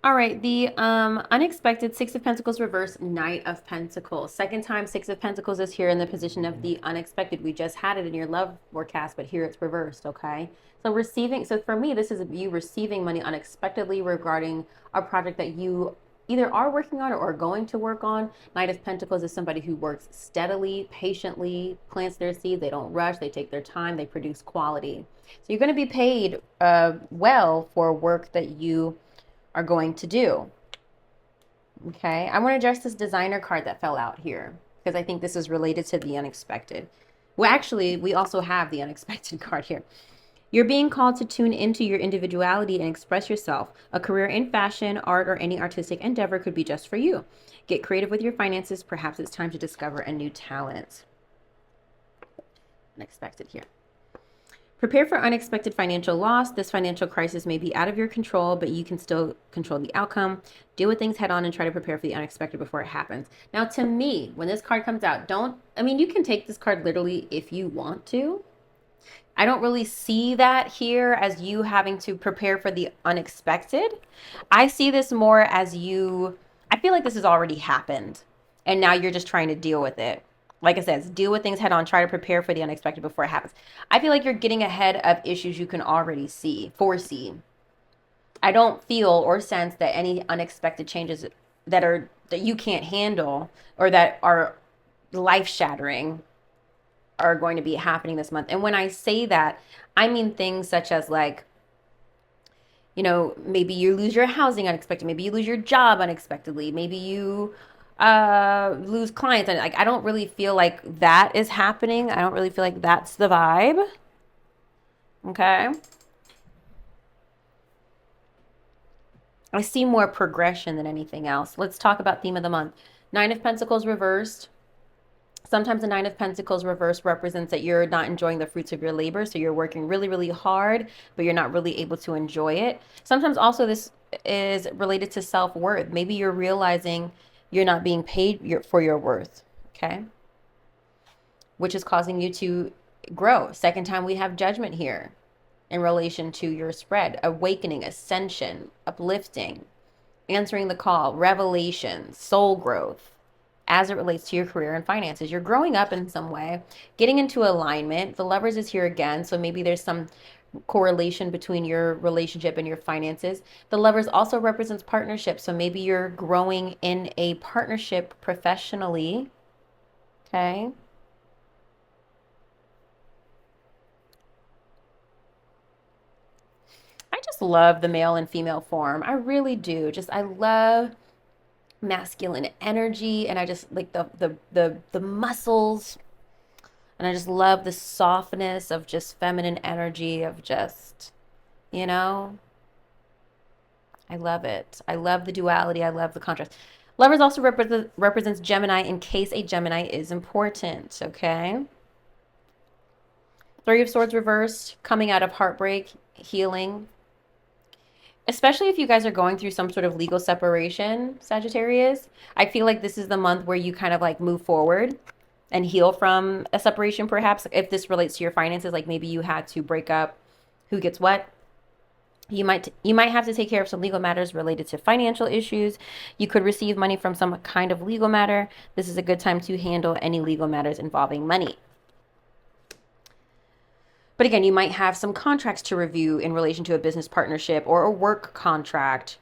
All right, the unexpected Six of Pentacles reverse, Knight of Pentacles. Second time Six of Pentacles is here in the position of the unexpected. We just had it in your love forecast, but here it's reversed, okay? So for me, this is you receiving money unexpectedly regarding a project that you either are working on or are going to work on. Knight of Pentacles is somebody who works steadily, patiently, plants their seeds. They don't rush. They take their time. They produce quality. So you're going to be paid well for work that you are going to do. Okay, I want to address this designer card that fell out here because I think this is related to the unexpected. Well, actually, we also have the unexpected card here. You're being called to tune into your individuality and express yourself. A career in fashion, art, or any artistic endeavor could be just for you. Get creative with your finances. Perhaps it's time to discover a new talent. Unexpected here. Prepare for unexpected financial loss. This financial crisis may be out of your control, but you can still control the outcome. Deal with things head on and try to prepare for the unexpected before it happens. Now, to me, when this card comes out, you can take this card literally if you want to. I don't really see that here as you having to prepare for the unexpected. I see this more as you, I feel like this has already happened and now you're just trying to deal with it. Like I said, deal with things head on, try to prepare for the unexpected before it happens. I feel like you're getting ahead of issues you can already foresee. I don't feel or sense that any unexpected changes that you can't handle or that are life shattering are going to be happening this month. And when I say that, I mean things such as like, maybe you lose your housing unexpectedly, maybe you lose your job unexpectedly, maybe you lose clients. And like, I don't really feel like that is happening. I don't really feel like that's the vibe. Okay. I see more progression than anything else. Let's talk about theme of the month. Nine of Pentacles reversed. Sometimes the Nine of Pentacles reverse represents that you're not enjoying the fruits of your labor. So you're working really, really hard, but you're not really able to enjoy it. Sometimes also this is related to self-worth. Maybe you're realizing you're not being paid for your worth, okay? Which is causing you to grow. Second time we have Judgment here in relation to your spread. Awakening, ascension, uplifting, answering the call, revelation, soul growth as it relates to your career and finances. You're growing up in some way, getting into alignment. The Lovers is here again, so maybe there's some correlation between your relationship and your finances. The Lovers also represents partnership, so maybe you're growing in a partnership professionally, okay? I just love the male and female form. I really do. I love masculine energy, and I just like the muscles, and I just love the softness of just feminine energy of just, you know, I love it. I love the duality. I love the contrast. Lovers also represents Gemini in case a Gemini is important, okay? Three of Swords reversed, coming out of heartbreak, healing. Especially if you guys are going through some sort of legal separation, Sagittarius, I feel like this is the month where you kind of like move forward and heal from a separation, perhaps. If this relates to your finances, like maybe you had to break up who gets what. You might have to take care of some legal matters related to financial issues. You could receive money from some kind of legal matter. This is a good time to handle any legal matters involving money. But again, you might have some contracts to review in relation to a business partnership or a work contract.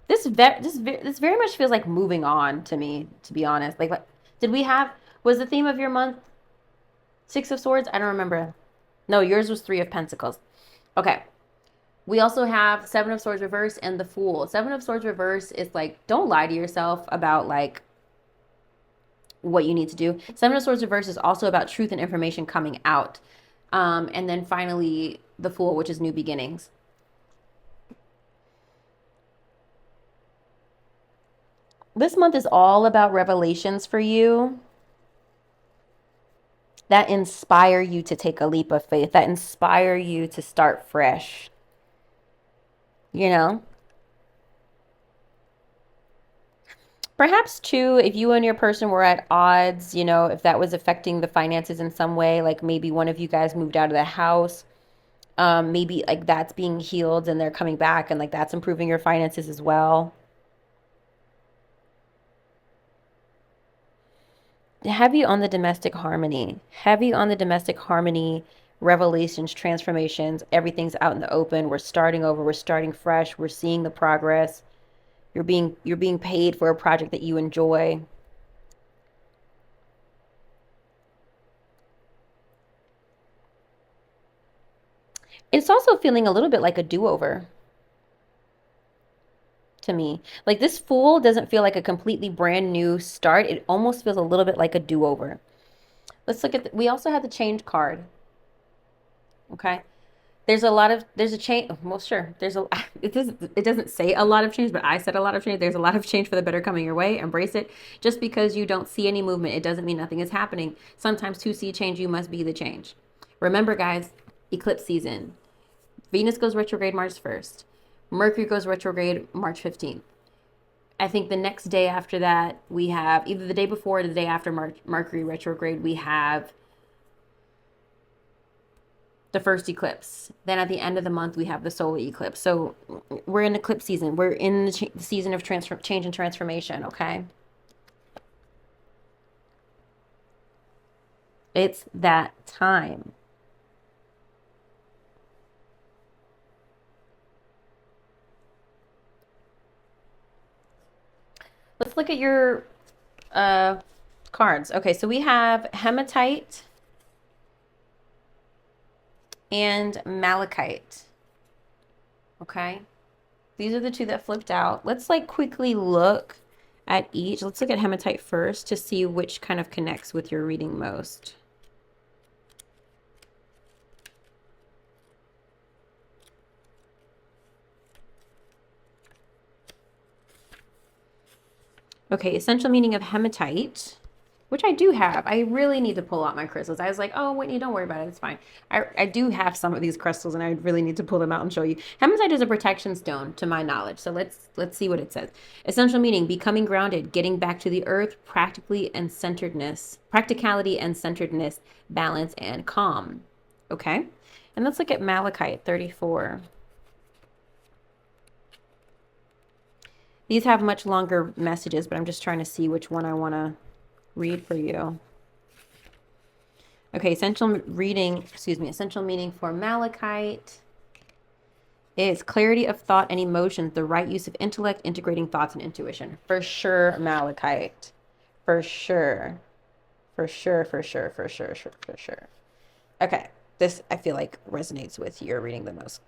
This very much feels like moving on to me, to be honest. Like, what did we have? Was the theme of your month Six of Swords? I don't remember. No, yours was Three of Pentacles. Okay. We also have Seven of Swords reverse and the Fool. Seven of Swords reverse is like, don't lie to yourself about like what you need to do. Seven of Swords reverse is also about truth and information coming out. And then finally, the Fool, which is new beginnings. This month is all about revelations for you that inspire you to take a leap of faith, that inspire you to start fresh. You know? Perhaps too, if you and your person were at odds, if that was affecting the finances in some way, like maybe one of you guys moved out of the house, maybe like that's being healed and they're coming back and like that's improving your finances as well. Heavy on the domestic harmony, heavy on the domestic harmony, revelations, transformations, everything's out in the open. We're starting over, we're starting fresh, we're seeing the progress. You're being paid for a project that you enjoy. It's also feeling a little bit like a do-over to me. Like this Fool doesn't feel like a completely brand new start. It almost feels a little bit like a do-over. Let's look at we also have the Change card. Okay. There's a change. Well, sure. It doesn't say a lot of change, but I said a lot of change. There's a lot of change for the better coming your way. Embrace it. Just because you don't see any movement, it doesn't mean nothing is happening. Sometimes to see change, you must be the change. Remember, guys, eclipse season. Venus goes retrograde March 1st. Mercury goes retrograde March 15th. I think the next day after that, we have either the day before or the day after Mercury retrograde, we have the first eclipse. Then at the end of the month, we have the solar eclipse. So we're in eclipse season. We're in the season of change and transformation, okay? It's that time. Let's look at your cards. Okay, so we have hematite and malachite. Okay, these are the two that flipped out. Let's like quickly look at each. Let's look at hematite first to see which kind of connects with your reading most. Okay, essential meaning of hematite, which I do have. I really need to pull out my crystals. I was like, oh, Whitney, don't worry about it. It's fine. I do have some of these crystals, and I really need to pull them out and show you. Hematite is a protection stone, to my knowledge. So let's see what it says. Essential meaning: becoming grounded, getting back to the earth, practicality and centeredness, balance, and calm. Okay, and let's look at malachite 34. These have much longer messages, but I'm just trying to see which one I want to read for you. Okay, essential meaning for malachite is clarity of thought and emotions, the right use of intellect, integrating thoughts and intuition. For sure, malachite. For sure. For sure. Okay, this I feel like resonates with your reading the most.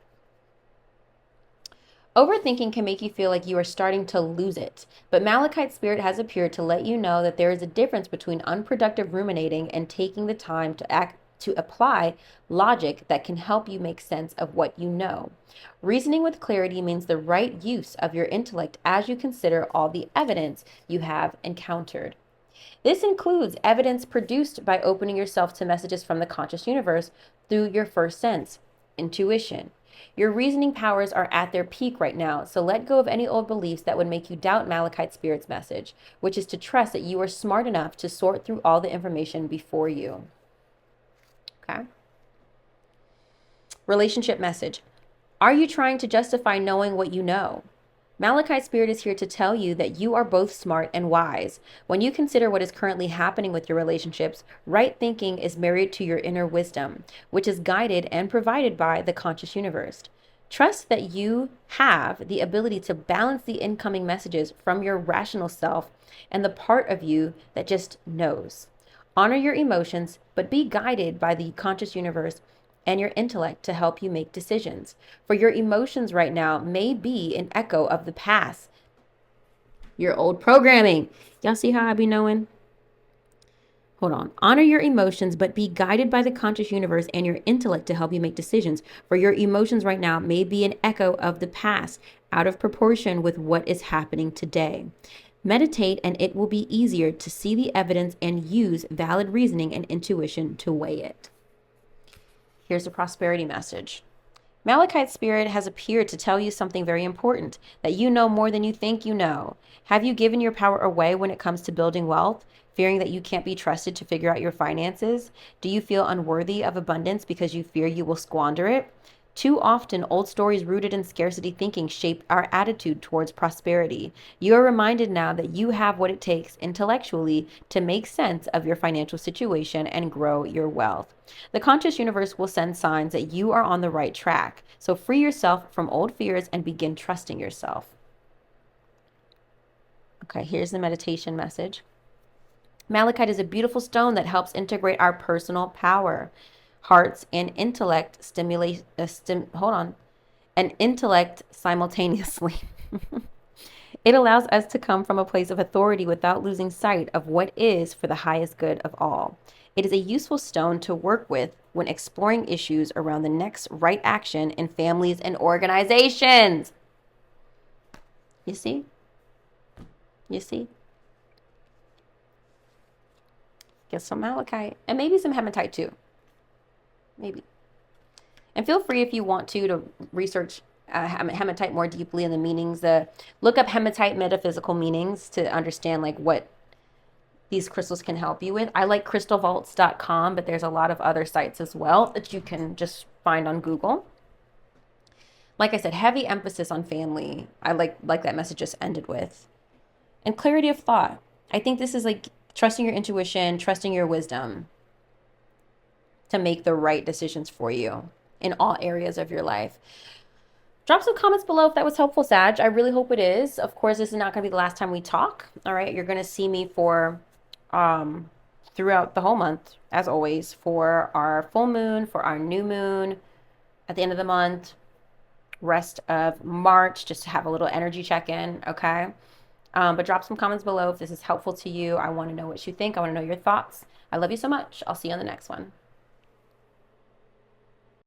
Overthinking can make you feel like you are starting to lose it, but Malachite Spirit has appeared to let you know that there is a difference between unproductive ruminating and taking the time to apply logic that can help you make sense of what you know. Reasoning with clarity means the right use of your intellect as you consider all the evidence you have encountered. This includes evidence produced by opening yourself to messages from the conscious universe through your first sense, intuition. Your reasoning powers are at their peak right now, so let go of any old beliefs that would make you doubt Malachite Spirit's message, which is to trust that you are smart enough to sort through all the information before you. Okay? Relationship message. Are you trying to justify knowing what you know? Malachite Spirit is here to tell you that you are both smart and wise. When you consider what is currently happening with your relationships, right thinking is married to your inner wisdom, which is guided and provided by the conscious universe. Trust that you have the ability to balance the incoming messages from your rational self and the part of you that just knows. Honor your emotions, but be guided by the conscious universe and your intellect to help you make decisions. For your emotions right now may be an echo of the past, your old programming. Y'all see how I be knowing? Hold on. Honor your emotions, but be guided by the conscious universe and your intellect to help you make decisions. For your emotions right now may be an echo of the past, out of proportion with what is happening today. Meditate, and it will be easier to see the evidence and use valid reasoning and intuition to weigh it. Here's a prosperity message. Malachite Spirit has appeared to tell you something very important, that you know more than you think you know. Have you given your power away when it comes to building wealth, fearing that you can't be trusted to figure out your finances? Do you feel unworthy of abundance because you fear you will squander it? Too often, old stories rooted in scarcity thinking shape our attitude towards prosperity. You are reminded now that you have what it takes intellectually to make sense of your financial situation and grow your wealth. The conscious universe will send signs that you are on the right track. So free yourself from old fears and begin trusting yourself. Okay, here's the meditation message. Malachite is a beautiful stone that helps integrate our personal power, hearts, and intellect and intellect simultaneously. It allows us to come from a place of authority without losing sight of what is for the highest good of all. It is a useful stone to work with when exploring issues around the next right action in families and organizations. You see? You see? Get some malachite and maybe some hematite too. Maybe. And feel free if you want to research hematite more deeply in the meanings. Look up hematite metaphysical meanings to understand like what these crystals can help you with. I like crystalvaults.com, but there's a lot of other sites as well that you can just find on Google. Like I said, heavy emphasis on family. I like that message just ended with. And clarity of thought. I think this is like trusting your intuition, trusting your wisdom to make the right decisions for you in all areas of your life. Drop some comments below if that was helpful, Sag. I really hope it is. Of course, this is not going to be the last time we talk. All right, you're going to see me for throughout the whole month, as always, for our full moon, for our new moon at the end of the month, rest of March, just to have a little energy check-in, okay? But drop some comments below if this is helpful to you. I want to know what you think. I want to know your thoughts. I love you so much. I'll see you on the next one.